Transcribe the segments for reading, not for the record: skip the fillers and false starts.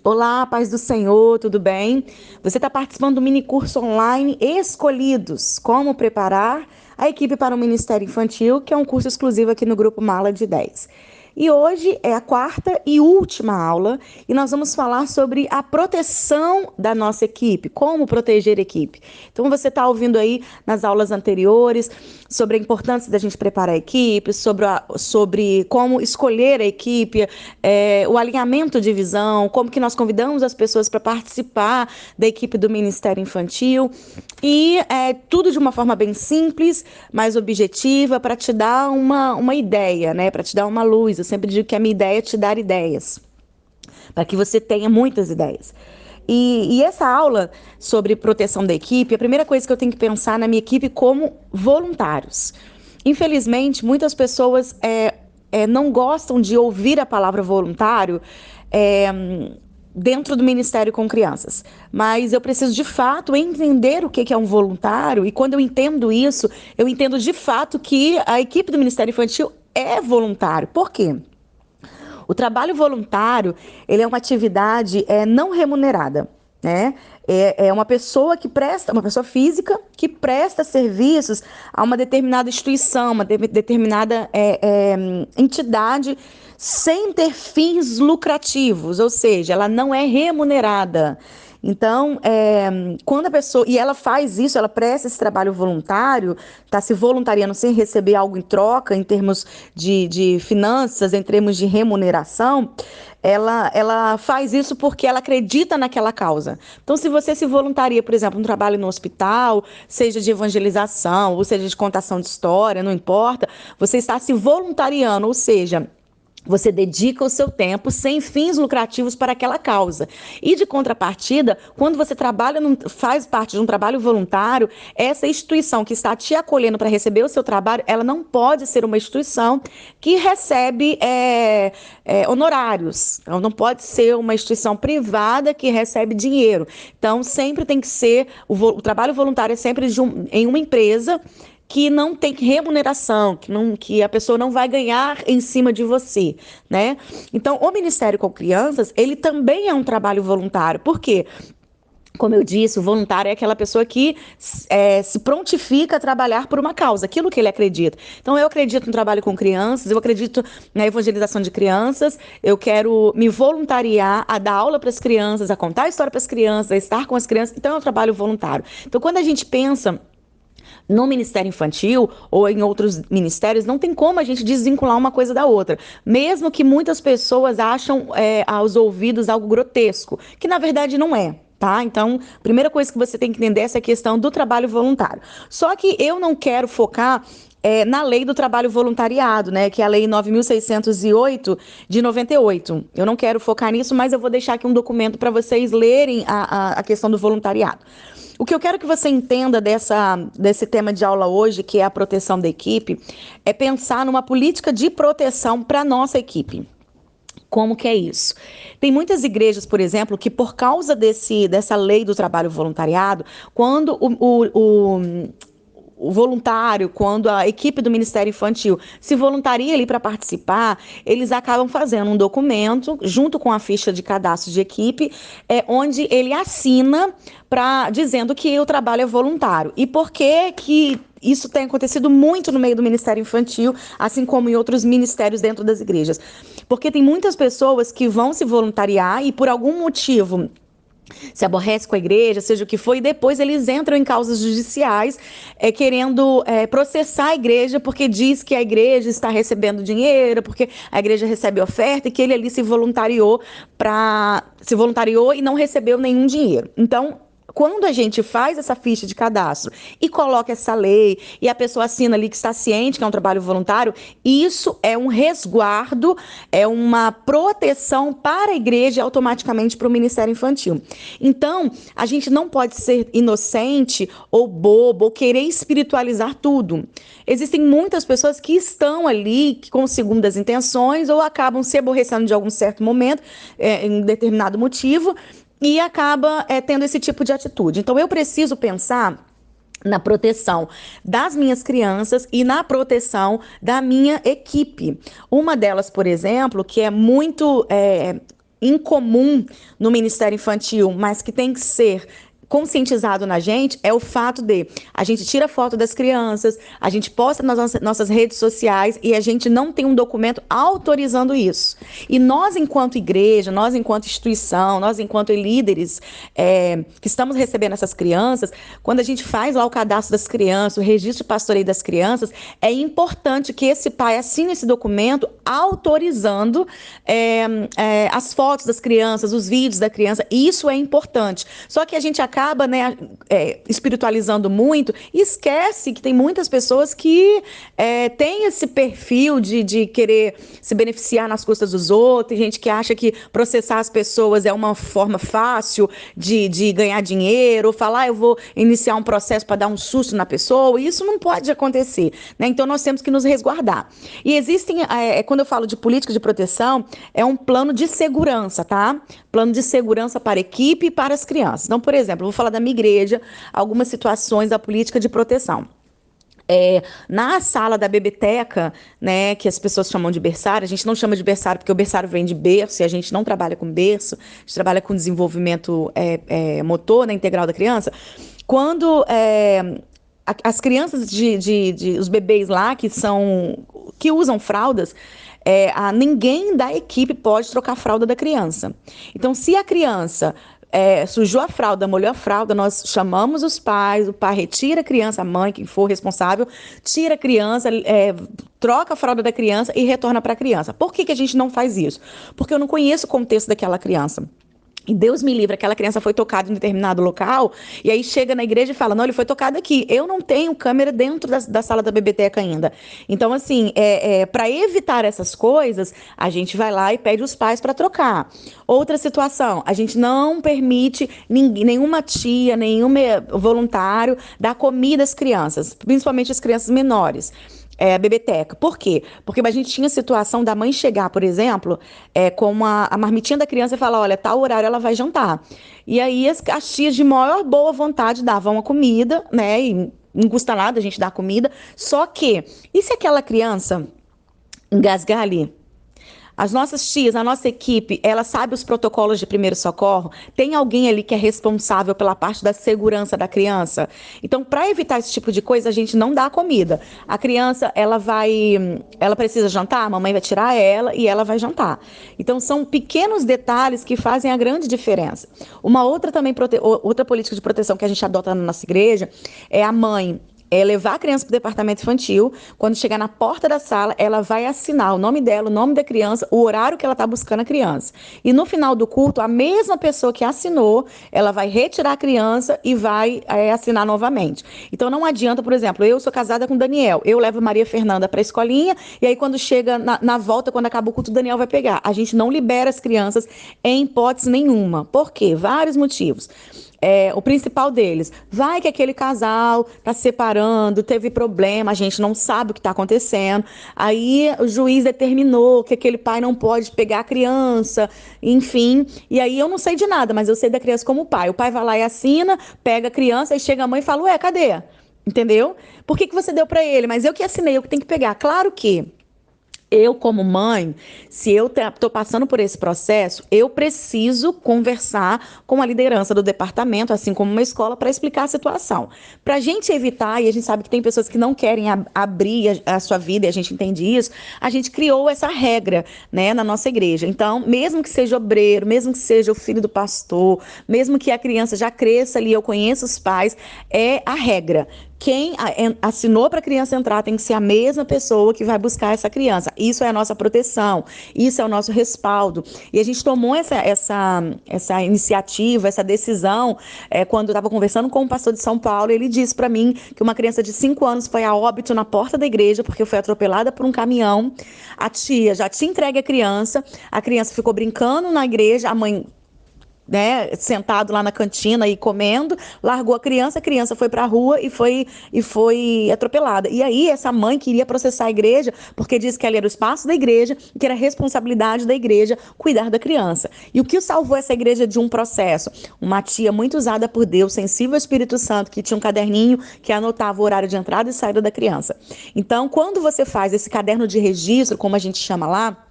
Olá, paz do Senhor, tudo bem? Você está participando do mini curso online Escolhidos, como preparar a equipe para o Ministério Infantil, que é um curso exclusivo aqui no grupo Mala de 10. E hoje é a quarta e última aula e nós vamos falar sobre a proteção da nossa equipe, como proteger a equipe. Então você está ouvindo aí nas aulas anteriores sobre a importância da gente preparar a equipe, sobre como escolher a equipe, o alinhamento de visão, como que nós convidamos as pessoas para participar da equipe do Ministério Infantil e tudo de uma forma bem simples, mais objetiva, para te dar uma ideia, né? Para te dar uma luz. Eu sempre digo que a minha ideia é te dar ideias, para que você tenha muitas ideias. E essa aula sobre proteção da equipe, a primeira coisa que eu tenho que pensar na minha equipe como voluntários. Infelizmente, muitas pessoas não gostam de ouvir a palavra voluntário é, dentro do Ministério com Crianças. Mas eu preciso, de fato, entender o que é um voluntário, e quando eu entendo isso, eu entendo de fato que a equipe do Ministério Infantil é voluntário. Por quê? O trabalho voluntário, ele é uma atividade não remunerada, né? É uma pessoa que presta, uma pessoa física que presta serviços a uma determinada instituição, uma determinada entidade sem ter fins lucrativos, ou seja, ela não é remunerada. Então, quando a pessoa. E ela faz isso, ela presta esse trabalho voluntário, está se voluntariando sem receber algo em troca, em termos de finanças, em termos de remuneração. Ela faz isso porque ela acredita naquela causa. Então, se você se voluntaria, por exemplo, um trabalho no hospital, seja de evangelização, ou seja de contação de história, não importa, você está se voluntariando, ou seja, você dedica o seu tempo sem fins lucrativos para aquela causa. E de contrapartida, quando você faz parte de um trabalho voluntário, essa instituição que está te acolhendo para receber o seu trabalho, ela não pode ser uma instituição que recebe honorários. Ela não pode ser uma instituição privada que recebe dinheiro. Então, sempre tem que ser, o trabalho voluntário é sempre em uma empresa que não tem remuneração, que a pessoa não vai ganhar em cima de você, né? Então, o Ministério com Crianças, ele também é um trabalho voluntário. Por quê? Como eu disse, o voluntário é aquela pessoa que se prontifica a trabalhar por uma causa, aquilo que ele acredita. Então, eu acredito no trabalho com crianças, eu acredito na evangelização de crianças, eu quero me voluntariar a dar aula para as crianças, a contar a história para as crianças, a estar com as crianças. Então, é um trabalho voluntário. Então, quando a gente pensa no Ministério Infantil ou em outros ministérios, não tem como a gente desvincular uma coisa da outra. Mesmo que muitas pessoas acham aos ouvidos algo grotesco, que na verdade não é. Tá? Então, a primeira coisa que você tem que entender é essa questão do trabalho voluntário. Só que eu não quero focar na lei do trabalho voluntariado, né, que é a lei 9.608 de 98. Eu não quero focar nisso, mas eu vou deixar aqui um documento para vocês lerem a questão do voluntariado. O que eu quero que você entenda desse tema de aula hoje, que é a proteção da equipe, é pensar numa política de proteção para a nossa equipe. Como que é isso? Tem muitas igrejas, por exemplo, que por causa dessa lei do trabalho voluntariado, quando o voluntário, quando a equipe do Ministério Infantil se voluntaria ali para participar, eles acabam fazendo um documento, junto com a ficha de cadastro de equipe, onde ele assina dizendo que o trabalho é voluntário. E por que isso tem acontecido muito no meio do Ministério Infantil, assim como em outros ministérios dentro das igrejas? Porque tem muitas pessoas que vão se voluntariar e por algum motivo se aborrece com a igreja, seja o que for, e depois eles entram em causas judiciais querendo processar a igreja porque diz que a igreja está recebendo dinheiro, porque a igreja recebe oferta e que ele ali se voluntariou e não recebeu nenhum dinheiro. Então, quando a gente faz essa ficha de cadastro e coloca essa lei e a pessoa assina ali que está ciente que é um trabalho voluntário, isso é um resguardo, é uma proteção para a igreja e automaticamente para o Ministério Infantil. Então, a gente não pode ser inocente ou bobo ou querer espiritualizar tudo. Existem muitas pessoas que estão ali com segundas intenções ou acabam se aborrecendo de algum certo momento, em determinado motivo, e acaba tendo esse tipo de atitude. Então, eu preciso pensar na proteção das minhas crianças e na proteção da minha equipe. Uma delas, por exemplo, que é muito incomum no Ministério Infantil, mas que tem que ser conscientizado na gente, é o fato de a gente tira foto das crianças, a gente posta nas nossas redes sociais e a gente não tem um documento autorizando isso. E nós, enquanto igreja, nós, enquanto instituição, nós, enquanto líderes que estamos recebendo essas crianças, quando a gente faz lá o cadastro das crianças, o registro de pastoreio das crianças, é importante que esse pai assine esse documento autorizando as fotos das crianças, os vídeos da criança. Isso é importante. Só que a gente acaba, né, espiritualizando muito e esquece que tem muitas pessoas que têm esse perfil de querer se beneficiar nas custas dos outros. Tem gente que acha que processar as pessoas é uma forma fácil de ganhar dinheiro, ou falar, eu vou iniciar um processo para dar um susto na pessoa. Isso não pode acontecer, né? Então nós temos que nos resguardar. E existem, quando eu falo de política de proteção, é um plano de segurança, tá? Plano de segurança para a equipe e para as crianças. Então, por exemplo, eu vou falar da minha igreja, algumas situações da política de proteção. Na sala da bebeteca, né, que as pessoas chamam de berçário, a gente não chama de berçário porque o berçário vem de berço e a gente não trabalha com berço, a gente trabalha com desenvolvimento motor, né, integral da criança. Quando as crianças os bebês lá que usam fraldas, ninguém da equipe pode trocar a fralda da criança. Então, se a criança sujou a fralda, molhou a fralda, nós chamamos os pais, o pai retira a criança, a mãe, quem for responsável, tira a criança, troca a fralda da criança e retorna para a criança. Por que a gente não faz isso? Porque eu não conheço o contexto daquela criança. E Deus me livre, aquela criança foi tocada em determinado local, e aí chega na igreja e fala, não, ele foi tocado aqui. Eu não tenho câmera dentro da sala da bebeteca ainda. Então, assim, para evitar essas coisas, a gente vai lá e pede os pais para trocar. Outra situação, a gente não permite nenhuma tia, nenhum voluntário dar comida às crianças, principalmente as crianças menores. A bebeteca. Por quê? Porque a gente tinha a situação da mãe chegar, por exemplo, com a marmitinha da criança e falar, olha, tal horário ela vai jantar. E aí as tias de maior boa vontade davam a comida, né? E não custa nada a gente dar comida. Só que, e se aquela criança engasgar ali? As nossas tias, a nossa equipe, ela sabe os protocolos de primeiro socorro? Tem alguém ali que é responsável pela parte da segurança da criança? Então, para evitar esse tipo de coisa, a gente não dá comida. A criança, ela precisa jantar, a mamãe vai tirar ela e ela vai jantar. Então, são pequenos detalhes que fazem a grande diferença. Uma outra outra política de proteção que a gente adota na nossa igreja é a mãe levar a criança para o departamento infantil. Quando chegar na porta da sala, ela vai assinar o nome dela, o nome da criança, o horário que ela está buscando a criança. E no final do culto, a mesma pessoa que assinou, ela vai retirar a criança e vai assinar novamente. Então não adianta, por exemplo, eu sou casada com o Daniel, eu levo Maria Fernanda para a escolinha, e aí quando chega na volta, quando acaba o culto, o Daniel vai pegar. A gente não libera as crianças em hipótese nenhuma. Por quê? Vários motivos. O principal deles, vai que aquele casal está se separando, teve problema, a gente não sabe o que está acontecendo, aí o juiz determinou que aquele pai não pode pegar a criança, enfim, e aí eu não sei de nada, mas eu sei da criança como pai. O pai vai lá e assina, pega a criança, aí chega a mãe e fala, ué, cadê? Entendeu? Por que você deu para ele? Mas eu que assinei, eu que tenho que pegar. Claro que eu, como mãe, se eu estou passando por esse processo, eu preciso conversar com a liderança do departamento, assim como uma escola, para explicar a situação. Para a gente evitar, e a gente sabe que tem pessoas que não querem abrir a sua vida, e a gente entende isso, a gente criou essa regra, né, na nossa igreja. Então, mesmo que seja obreiro, mesmo que seja o filho do pastor, mesmo que a criança já cresça ali, eu conheço os pais, é a regra. Quem assinou para a criança entrar tem que ser a mesma pessoa que vai buscar essa criança. Isso é a nossa proteção, isso é o nosso respaldo. E a gente tomou essa iniciativa, essa decisão, quando eu estava conversando com o pastor de São Paulo. Ele disse para mim que uma criança de 5 anos foi a óbito na porta da igreja porque foi atropelada por um caminhão. A tia já tinha entregue a criança ficou brincando na igreja, a mãe, né, sentado lá na cantina e comendo, largou a criança foi para a rua e foi atropelada. E aí essa mãe queria processar a igreja porque disse que ali era o espaço da igreja e que era responsabilidade da igreja cuidar da criança. E o que salvou essa igreja de um processo? Uma tia muito usada por Deus, sensível ao Espírito Santo, que tinha um caderninho que anotava o horário de entrada e saída da criança. Então, quando você faz esse caderno de registro, como a gente chama lá,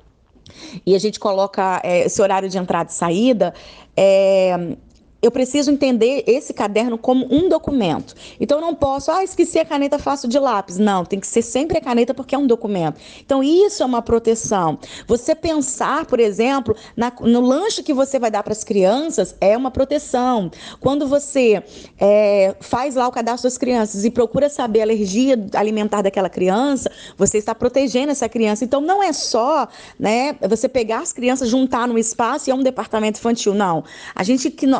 e a gente coloca esse horário de entrada e saída, é, eu preciso entender esse caderno como um documento. Então, eu não posso, esqueci a caneta, faço de lápis. Não, tem que ser sempre a caneta porque é um documento. Então, isso é uma proteção. Você pensar, por exemplo, no lanche que você vai dar para as crianças é uma proteção. Quando você faz lá o cadastro das crianças e procura saber a alergia alimentar daquela criança, você está protegendo essa criança. Então, não é só, né, você pegar as crianças, juntar num espaço e é um departamento infantil. Não.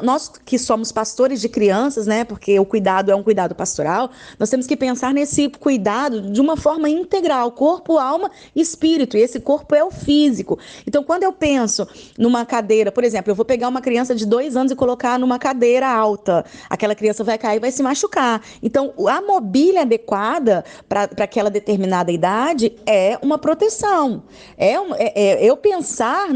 Nós que somos pastores de crianças, né? Porque o cuidado é um cuidado pastoral, nós temos que pensar nesse cuidado de uma forma integral, corpo, alma e espírito. E esse corpo é o físico. Então, quando eu penso numa cadeira, por exemplo, eu vou pegar uma criança de 2 anos e colocar numa cadeira alta, aquela criança vai cair e vai se machucar. Então, a mobília adequada para aquela determinada idade é uma proteção. Eu pensar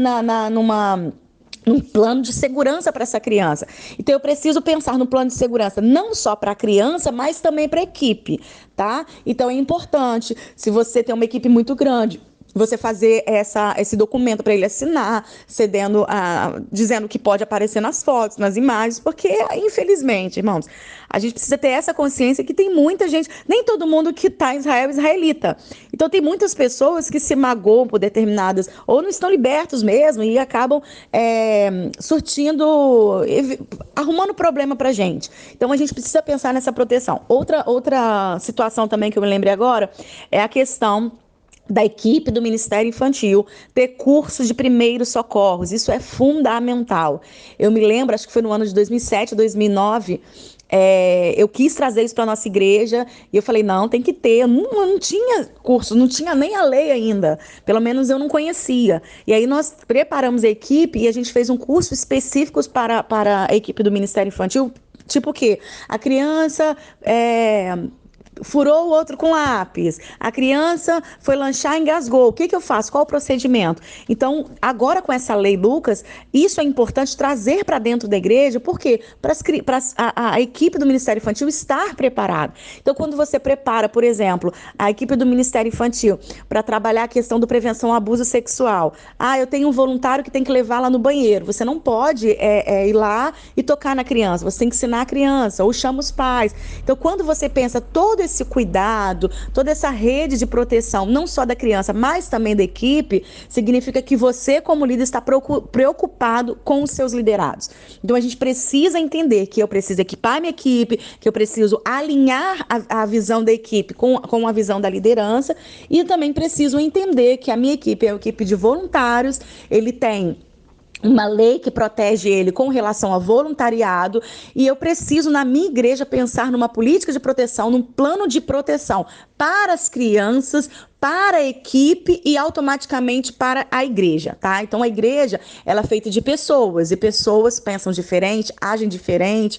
num plano de segurança para essa criança. Então, eu preciso pensar no plano de segurança não só para a criança, mas também para a equipe, tá? Então, é importante, se você tem uma equipe muito grande, você fazer esse documento para ele assinar, dizendo que pode aparecer nas fotos, nas imagens, porque, infelizmente, irmãos, a gente precisa ter essa consciência que tem muita gente, nem todo mundo que está em Israel é israelita. Então, tem muitas pessoas que se magoam por determinadas, ou não estão libertos mesmo, e acabam arrumando problema para a gente. Então, a gente precisa pensar nessa proteção. Outra situação também que eu me lembrei agora é a questão da equipe do Ministério Infantil ter cursos de primeiros socorros. Isso é fundamental. Eu me lembro, acho que foi no ano de 2007, 2009, eu quis trazer isso para a nossa igreja e eu falei, não, tem que ter. Não tinha curso, não tinha nem a lei ainda. Pelo menos eu não conhecia. E aí nós preparamos a equipe e a gente fez um curso específico para a equipe do Ministério Infantil. Tipo o quê? A criança furou o outro com lápis, a criança foi lanchar e engasgou, o que eu faço? Qual o procedimento? Então, agora com essa lei Lucas, isso é importante trazer para dentro da igreja, porque para a equipe do Ministério Infantil estar preparada. Então, quando você prepara, por exemplo, a equipe do Ministério Infantil para trabalhar a questão do prevenção ao abuso sexual, eu tenho um voluntário que tem que levar lá no banheiro, você não pode ir lá e tocar na criança, você tem que ensinar a criança, ou chama os pais. Então, quando você pensa todo esse cuidado, toda essa rede de proteção, não só da criança, mas também da equipe, significa que você, como líder, está preocupado com os seus liderados. Então, a gente precisa entender que eu preciso equipar minha equipe, que eu preciso alinhar a visão da equipe com a visão da liderança, e também preciso entender que a minha equipe é uma equipe de voluntários, ele tem uma lei que protege ele com relação ao voluntariado, e eu preciso, na minha igreja, pensar numa política de proteção, num plano de proteção para as crianças, para a equipe e automaticamente para a igreja, tá? Então, a igreja, ela é feita de pessoas, e pessoas pensam diferente, agem diferente.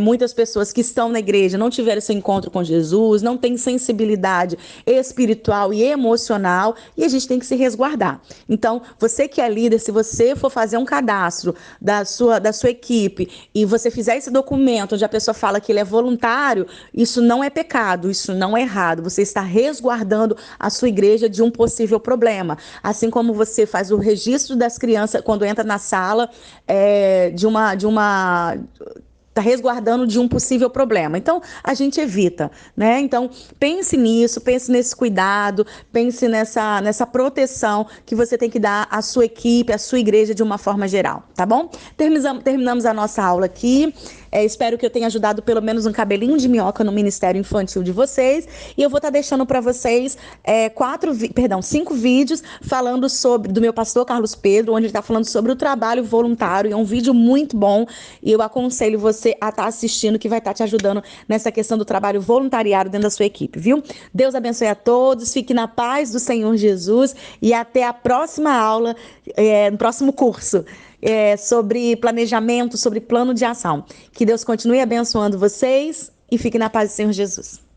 Muitas pessoas que estão na igreja não tiveram esse encontro com Jesus, não têm sensibilidade espiritual e emocional, e a gente tem que se resguardar. Então, você que é líder, se você for fazer um cadastro da sua equipe e você fizer esse documento onde a pessoa fala que ele é voluntário, isso não é pecado, isso não é errado. Você está resguardando a sua igreja de um possível problema. Assim como você faz o registro das crianças quando entra na sala está resguardando de um possível problema. Então, a gente evita, né? Então, pense nisso, pense nesse cuidado, pense nessa proteção que você tem que dar à sua equipe, à sua igreja de uma forma geral, tá bom? Terminamos a nossa aula aqui. Espero que eu tenha ajudado pelo menos um cabelinho de minhoca no Ministério Infantil de vocês. E eu vou estar deixando para vocês 5 vídeos falando do meu pastor Carlos Pedro, onde ele está falando sobre o trabalho voluntário. É um vídeo muito bom e eu aconselho você a estar assistindo, que vai estar te ajudando nessa questão do trabalho voluntariado dentro da sua equipe, viu? Deus abençoe a todos, fique na paz do Senhor Jesus e até a próxima aula, no próximo curso. Sobre planejamento, sobre plano de ação. Que Deus continue abençoando vocês e fique na paz do Senhor Jesus.